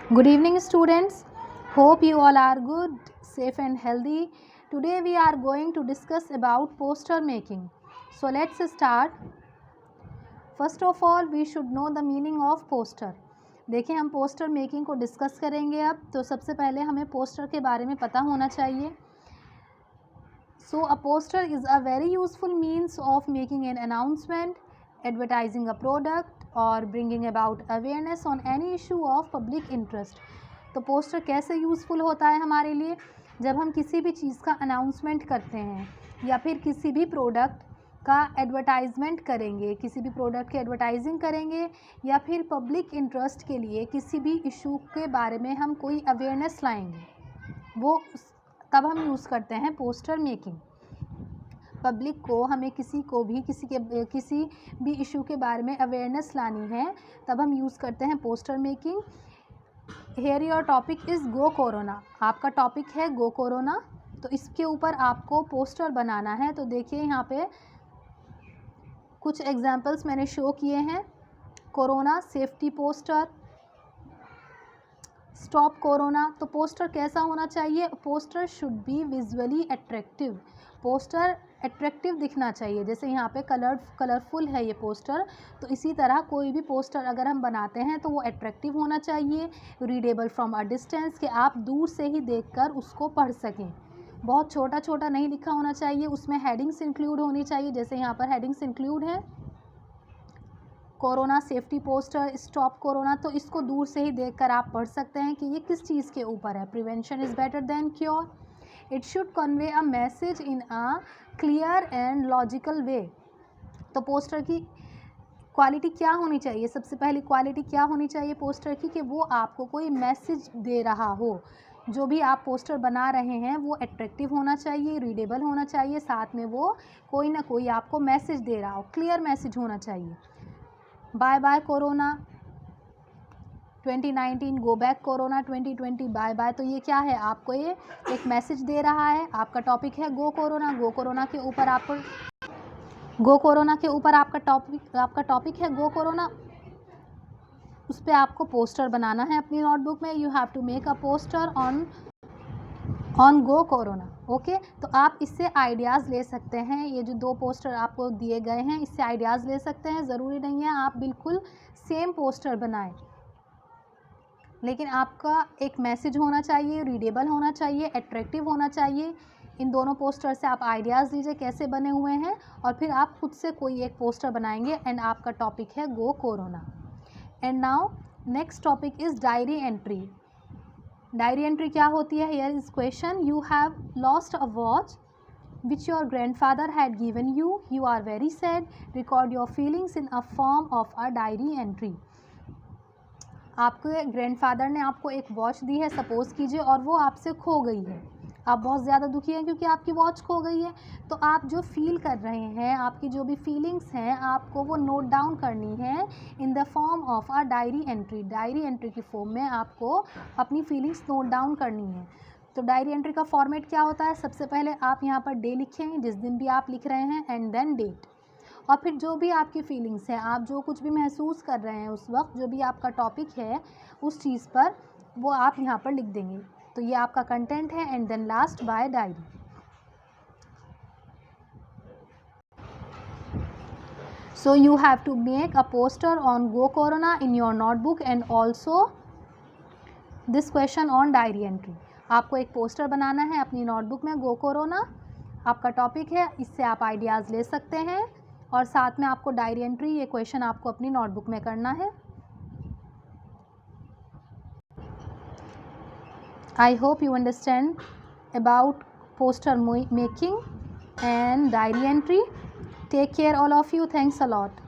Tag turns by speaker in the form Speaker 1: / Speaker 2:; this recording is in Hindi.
Speaker 1: Good evening, students. Hope you all are good, safe and healthy. Today we are going to discuss about poster making. So let's start. First of all, we should know the meaning of poster. देखिए हम पोस्टर मेकिंग को डिस्कस करेंगे अब. तो सबसे पहले हमें पोस्टर के बारे में पता होना चाहिए. So a poster is a very useful means of making an announcement, advertising a product or bringing about awareness on any issue of public interest. तो पोस्टर कैसे यूज़फुल होता है हमारे लिए? जब हम किसी भी चीज़ का अनाउंसमेंट करते हैं या फिर किसी भी प्रोडक्ट का एडवर्टाइजमेंट करेंगे, किसी भी प्रोडक्ट की एडवर्टाइजिंग करेंगे या फिर पब्लिक इंटरेस्ट के लिए किसी भी इशू के बारे में हम कोई अवेयरनेस लाएंगे, वो तब हम यूज़ करते हैं पोस्टर मेकिंग. पब्लिक को हमें किसी भी इशू के बारे में अवेयरनेस लानी है, तब हम यूज़ करते हैं poster making. Here your topic is go corona. आपका टॉपिक है गो कोरोना, तो इसके ऊपर आपको पोस्टर बनाना है. तो देखिए यहाँ पे कुछ एग्जांपल्स मैंने शो किए हैं. Corona safety poster, stop corona. तो पोस्टर कैसा होना चाहिए? Poster should be visually attractive. Poster attractive दिखना चाहिए. जैसे यहाँ पे कलरफुल है ये पोस्टर, तो इसी तरह कोई भी पोस्टर अगर हम बनाते हैं तो वो अट्रैक्टिव होना चाहिए. रीडेबल फ्रॉम अ डिस्टेंस, कि आप दूर से ही देखकर उसको पढ़ सकें. बहुत छोटा छोटा नहीं लिखा होना चाहिए. उसमें हेडिंग्स इंक्लूड होनी चाहिए. जैसे यहाँ पर हेडिंग्स इंक्लूड हैं, corona safety poster, stop corona. तो इसको दूर से ही देखकर आप पढ़ सकते हैं कि ये किस चीज़ के ऊपर है. Prevention is better than cure. It should convey a message in a clear and logical वे. तो पोस्टर की क्वालिटी क्या होनी चाहिए? सबसे पहली क्वालिटी क्या होनी चाहिए पोस्टर की? कि वो आपको कोई मैसेज दे रहा हो. जो भी आप पोस्टर बना रहे हैं वो अट्रैक्टिव होना चाहिए, रीडेबल होना चाहिए, साथ में वो कोई ना कोई आपको मैसेज दे रहा हो, क्लियर मैसेज होना चाहिए. Bye bye corona 2019, go back corona 2020, bye bye. तो ये क्या है? आपको ये एक मैसेज दे रहा है. आपका टॉपिक है गो कोरोना. गो कोरोना के ऊपर आपका टॉपिक है गो कोरोना. उस पर आपको पोस्टर बनाना है अपनी नोटबुक में. You have to make a poster on go corona. Okay, तो आप इससे आइडियाज़ ले सकते हैं. ये जो 2 पोस्टर आपको दिए गए हैं, इससे आइडियाज़ ले सकते हैं. ज़रूरी नहीं है आप बिल्कुल सेम पोस्टर बनाएं, लेकिन आपका एक मैसेज होना चाहिए, रीडेबल होना चाहिए, अट्रैक्टिव होना चाहिए. इन दोनों पोस्टर से आप आइडियाज़ लीजिए कैसे बने हुए हैं, और फिर आप खुद से कोई एक पोस्टर बनाएंगे. एंड आपका टॉपिक है go corona. And now next topic is diary entry. Diary entry क्या होती है? Here is question. You have lost a watch which your grandfather had given you. You are very sad. Record your feelings in a form of a diary entry. आपके ग्रैंडफादर ने आपको एक वॉच दी है, सपोज़ कीजिए, और वो आपसे खो गई है. आप बहुत ज़्यादा दुखी हैं क्योंकि आपकी वॉच खो गई है. तो आप जो फील कर रहे हैं, आपकी जो भी फीलिंग्स हैं, आपको वो नोट डाउन करनी है in the form of a diary entry. Diary entry की फॉर्म में आपको अपनी फीलिंग्स नोट डाउन करनी है. तो डायरी एंट्री का फॉर्मेट क्या होता है? सबसे पहले आप यहाँ पर डे लिखेंगे, जिस दिन भी आप लिख रहे हैं, एंड देन डेट. और फिर जो भी आपकी फीलिंग्स हैं, आप जो कुछ भी महसूस कर रहे हैं उस वक्त, जो भी आपका टॉपिक है उस चीज़ पर, वो आप यहाँ पर लिख देंगे. तो ये आपका कंटेंट है. And then last by diary. So you have to make a poster on go corona in your notebook and also this question on diary entry. आपको एक पोस्टर बनाना है अपनी नोटबुक में. गो कोरोना आपका टॉपिक है, इससे आप आइडियाज़ ले सकते हैं, और साथ में आपको डायरी एंट्री, ये क्वेश्चन आपको अपनी नोटबुक में करना है. I hope you understand about poster making and diary entry. Take care all of you. Thanks a lot.